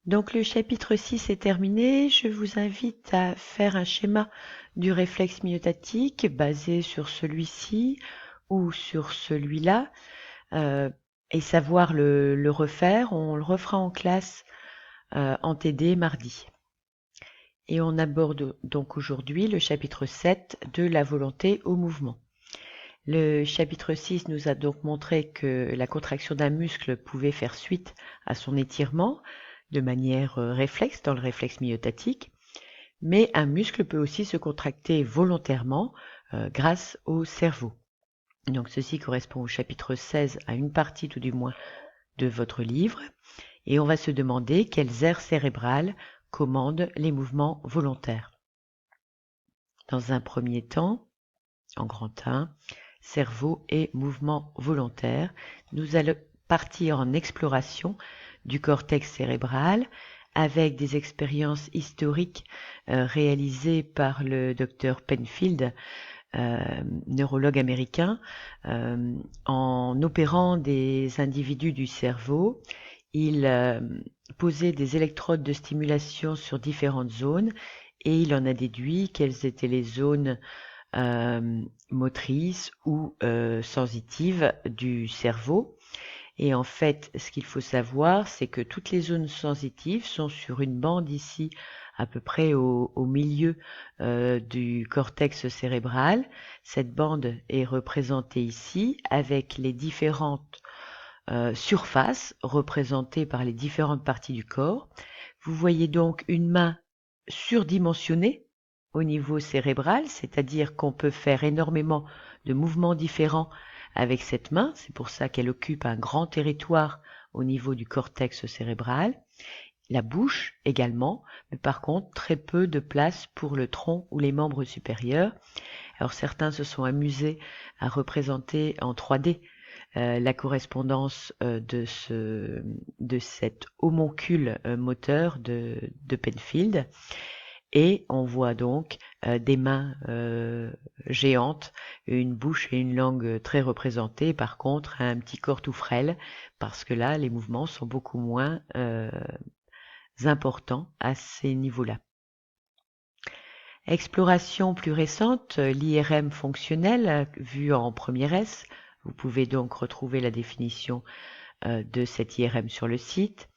Donc le chapitre 6 est terminé. Je vous invite à faire un schéma du réflexe myotatique basé sur celui-ci ou sur celui-là euh, et savoir le refaire. On le refera en classe en TD mardi. Et on aborde donc aujourd'hui le chapitre 7 de la volonté au mouvement. Le chapitre 6 nous a donc montré que la contraction d'un muscle pouvait faire suite à son étirement de manière réflexe dans le réflexe myotatique, mais un muscle peut aussi se contracter volontairement grâce au cerveau. Donc ceci correspond au chapitre 16, à une partie tout du moins de votre livre, et on va se demander quelles aires cérébrales commandent les mouvements volontaires. Dans un premier temps, en grand 1, cerveau et mouvement volontaire, nous allons partir en exploration du cortex cérébral avec des expériences historiques réalisées par le docteur Penfield, neurologue américain, en opérant des individus du cerveau. Il posait des électrodes de stimulation sur différentes zones et il en a déduit quelles étaient les zones motrices ou sensitives du cerveau. Et en fait, ce qu'il faut savoir, c'est que toutes les zones sensitives sont sur une bande ici, à peu près au milieu du cortex cérébral. Cette bande est représentée ici avec les différentes surfaces représentées par les différentes parties du corps. Vous voyez donc une main surdimensionnée au niveau cérébral, c'est-à-dire qu'on peut faire énormément de mouvements différents avec cette main, c'est pour ça qu'elle occupe un grand territoire au niveau du cortex cérébral. La bouche également, mais par contre très peu de place pour le tronc ou les membres supérieurs. Alors certains se sont amusés à représenter en 3D la correspondance de cet homoncule moteur de Penfield. Et on voit donc des mains géantes, une bouche et une langue très représentées, par contre un petit corps tout frêle, parce que là les mouvements sont beaucoup moins importants à ces niveaux-là. Exploration plus récente, l'IRM fonctionnel, vu en première S. Vous pouvez donc retrouver la définition de cet IRM sur le site.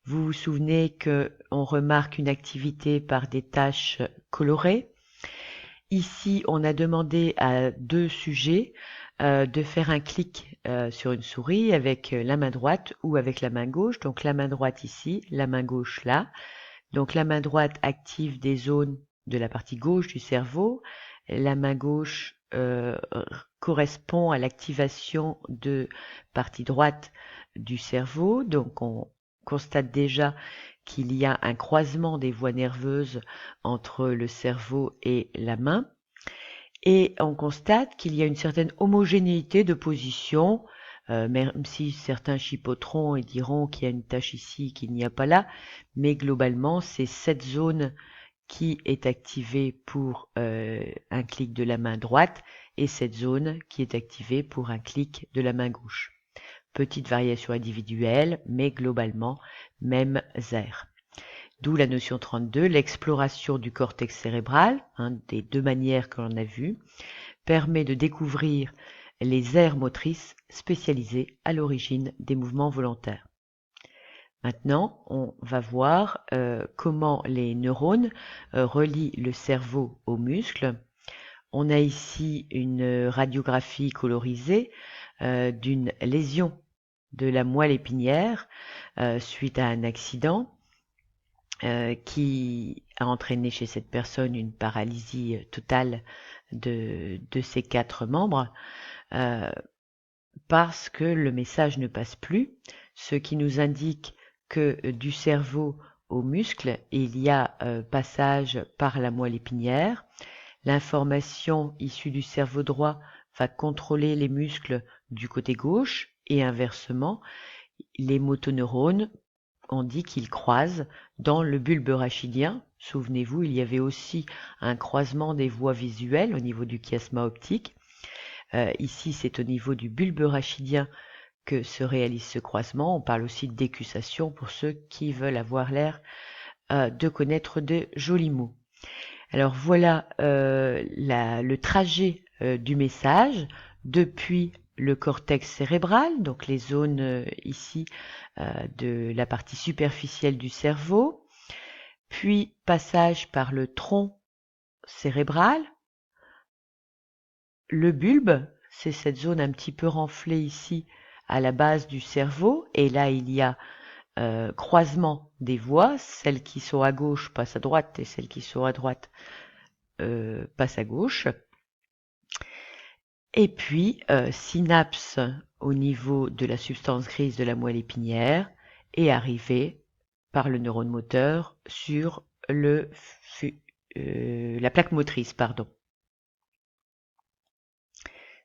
Vous vous souvenez qu'on remarque une activité par des taches colorées. Ici, on a demandé à deux sujets de faire un clic sur une souris avec la main droite ou avec la main gauche. Donc la main droite ici, la main gauche là. Donc la main droite active des zones de la partie gauche du cerveau. La main gauche correspond à l'activation de partie droite du cerveau. Donc on constate déjà qu'il y a un croisement des voies nerveuses entre le cerveau et la main. Et on constate qu'il y a une certaine homogénéité de position, même si certains chipoteront et diront qu'il y a une tache ici, qu'il n'y a pas là, mais globalement, c'est cette zone qui est activée pour un clic de la main droite et cette zone qui est activée pour un clic de la main gauche. Petite variation individuelle, mais globalement, mêmes aires. D'où la notion 32, l'exploration du cortex cérébral, des deux manières que l'on a vues, permet de découvrir les aires motrices spécialisées à l'origine des mouvements volontaires. Maintenant, on va voir comment les neurones relient le cerveau aux muscles. On a ici une radiographie colorisée d'une lésion de la moelle épinière suite à un accident qui a entraîné chez cette personne une paralysie totale de ses 4 membres parce que le message ne passe plus, ce qui nous indique que du cerveau aux muscles, il y a passage par la moelle épinière. L'information issue du cerveau droit va contrôler les muscles du côté gauche et inversement, les motoneurones, on dit qu'ils croisent dans le bulbe rachidien. Souvenez-vous, il y avait aussi un croisement des voies visuelles au niveau du chiasma optique. Ici, c'est au niveau du bulbe rachidien que se réalise ce croisement. On parle aussi de décussation pour ceux qui veulent avoir l'air de connaître de jolis mots. Alors voilà le trajet du message depuis le cortex cérébral, donc les zones ici de la partie superficielle du cerveau, puis passage par le tronc cérébral, le bulbe, c'est cette zone un petit peu renflée ici à la base du cerveau, et là il y a croisement des voies, celles qui sont à gauche passent à droite et celles qui sont à droite passent à gauche. Et puis synapse au niveau de la substance grise de la moelle épinière et arrivée par le neurone moteur sur la plaque motrice, pardon.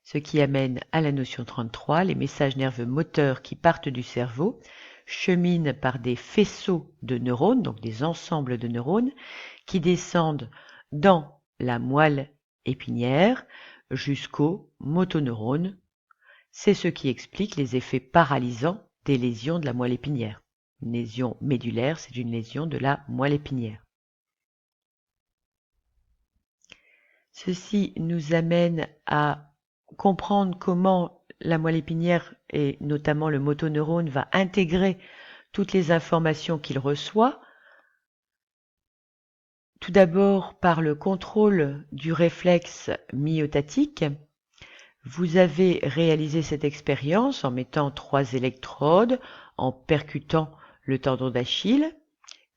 Ce qui amène à la notion 33, les messages nerveux moteurs qui partent du cerveau cheminent par des faisceaux de neurones, donc des ensembles de neurones, qui descendent dans la moelle épinière jusqu'aux motoneurones. C'est ce qui explique les effets paralysants des lésions de la moelle épinière. Une lésion médulaire, c'est une lésion de la moelle épinière. Ceci nous amène à comprendre comment la moelle épinière et notamment le motoneurone va intégrer toutes les informations qu'il reçoit. Tout d'abord par le contrôle du réflexe myotatique. Vous avez réalisé cette expérience en mettant 3 électrodes, en percutant le tendon d'Achille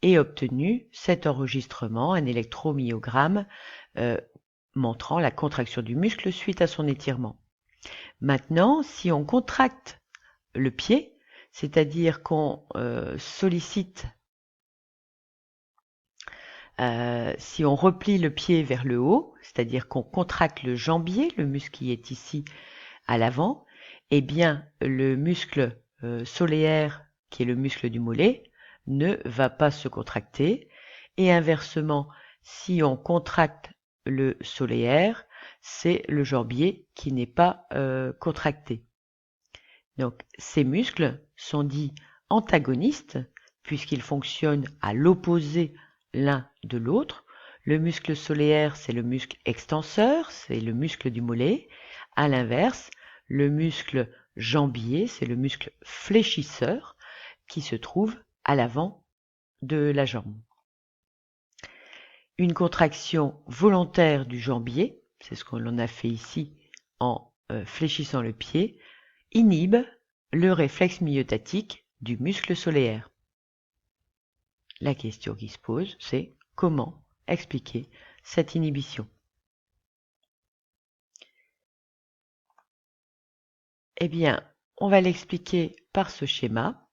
et obtenu cet enregistrement, un électromyogramme montrant la contraction du muscle suite à son étirement. Maintenant, si on contracte le pied, c'est-à-dire qu'on sollicite, si on replie le pied vers le haut, c'est-à-dire qu'on contracte le jambier, le muscle qui est ici à l'avant, eh bien le muscle soléaire, qui est le muscle du mollet, ne va pas se contracter, et inversement, si on contracte le soléaire, c'est le jambier qui n'est pas contracté. Donc ces muscles sont dits antagonistes puisqu'ils fonctionnent à l'opposé l'un de l'autre. Le muscle soléaire, c'est le muscle extenseur, c'est le muscle du mollet. À l'inverse, le muscle jambier, c'est le muscle fléchisseur qui se trouve à l'avant de la jambe. Une contraction volontaire du jambier, c'est ce qu'on a fait ici en fléchissant le pied, inhibe le réflexe myotatique du muscle soléaire. La question qui se pose, c'est comment expliquer cette inhibition? Eh bien, on va l'expliquer par ce schéma.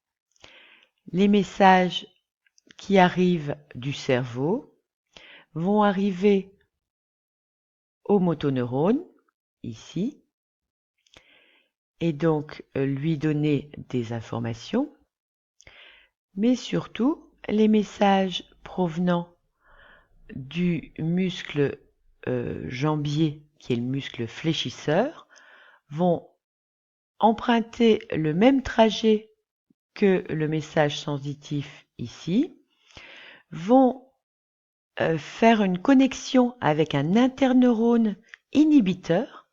Les messages qui arrivent du cerveau vont arriver au motoneurone, ici, et donc lui donner des informations, mais surtout les messages provenant du muscle jambier, qui est le muscle fléchisseur, vont emprunter le même trajet que le message sensitif ici, vont faire une connexion avec un interneurone inhibiteur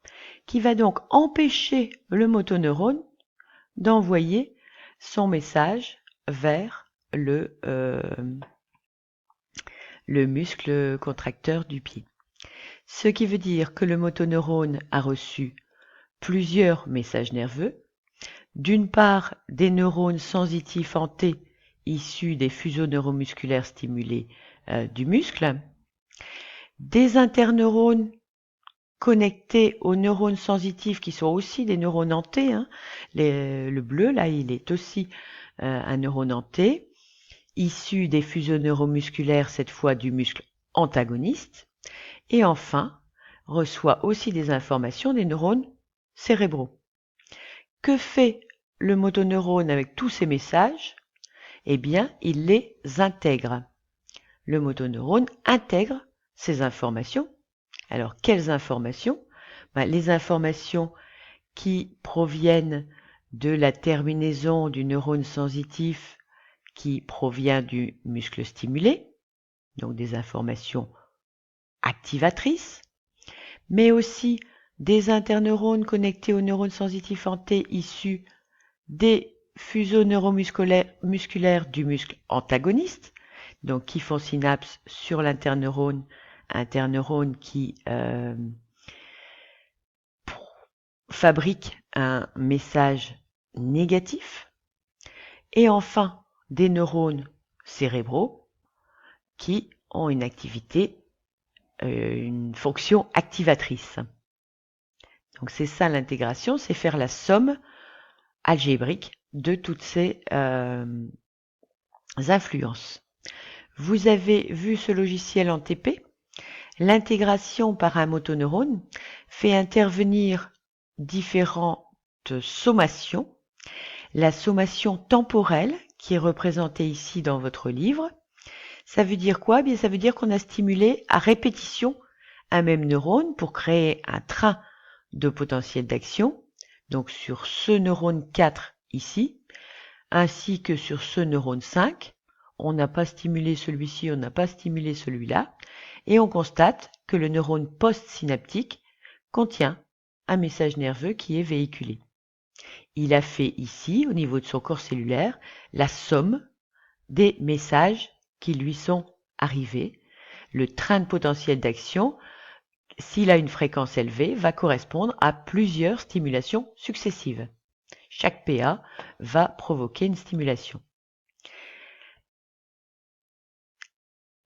qui va donc empêcher le motoneurone d'envoyer son message vers le muscle contracteur du pied. Ce qui veut dire que le motoneurone a reçu plusieurs messages nerveux. D'une part, des neurones sensitifs en T issus des fuseaux neuromusculaires stimulés du muscle, des interneurones connectés aux neurones sensitifs qui sont aussi des neurones en T. Le bleu, là, il est aussi un neurone en T, issu des fuseaux neuromusculaires, cette fois du muscle antagoniste. Et enfin, reçoit aussi des informations des neurones cérébraux. Que fait le motoneurone avec tous ces messages? Eh bien, il les intègre. Le motoneurone intègre ces informations. Alors, quelles informations? Les informations qui proviennent de la terminaison du neurone sensitif qui provient du muscle stimulé, donc des informations activatrices, mais aussi des interneurones connectés aux neurones sensitifs en T issus des fuseaux neuromusculaires du muscle antagoniste, donc qui font synapse sur l'interneurone, un neurone qui fabrique un message négatif, et enfin des neurones cérébraux qui ont une activité, une fonction activatrice. Donc c'est ça l'intégration, c'est faire la somme algébrique de toutes ces influences. Vous avez vu ce logiciel en TP. L'intégration par un motoneurone fait intervenir différentes sommations. La sommation temporelle, qui est représentée ici dans votre livre, ça veut dire quoi? Bien, ça veut dire qu'on a stimulé à répétition un même neurone pour créer un train de potentiel d'action, donc sur ce neurone 4 ici, ainsi que sur ce neurone 5. On n'a pas stimulé celui-ci, on n'a pas stimulé celui-là, et on constate que le neurone postsynaptique contient un message nerveux qui est véhiculé. Il a fait ici, au niveau de son corps cellulaire, la somme des messages qui lui sont arrivés. Le train de potentiel d'action, s'il a une fréquence élevée, va correspondre à plusieurs stimulations successives. Chaque PA va provoquer une stimulation.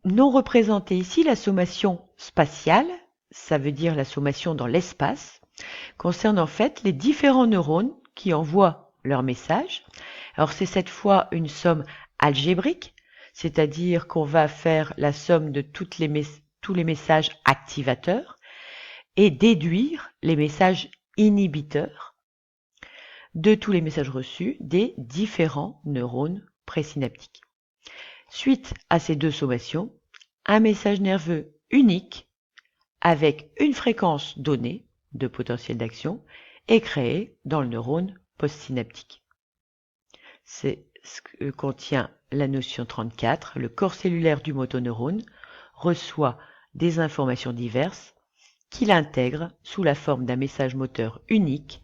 Non représentée ici, la sommation spatiale, ça veut dire la sommation dans l'espace, concerne en fait les différents neurones qui envoient leur message. Alors c'est cette fois une somme algébrique, c'est-à-dire qu'on va faire la somme de tous les messages activateurs et déduire les messages inhibiteurs de tous les messages reçus des différents neurones présynaptiques. Suite à ces deux sommations, un message nerveux unique avec une fréquence donnée de potentiel d'action est créé dans le neurone postsynaptique. C'est ce que contient la notion 34. Le corps cellulaire du motoneurone reçoit des informations diverses qu'il intègre sous la forme d'un message moteur unique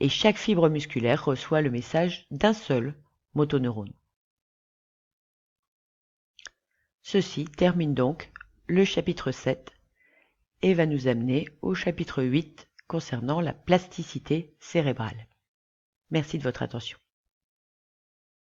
et chaque fibre musculaire reçoit le message d'un seul motoneurone. Ceci termine donc le chapitre 7 et va nous amener au chapitre 8 concernant la plasticité cérébrale. Merci de votre attention.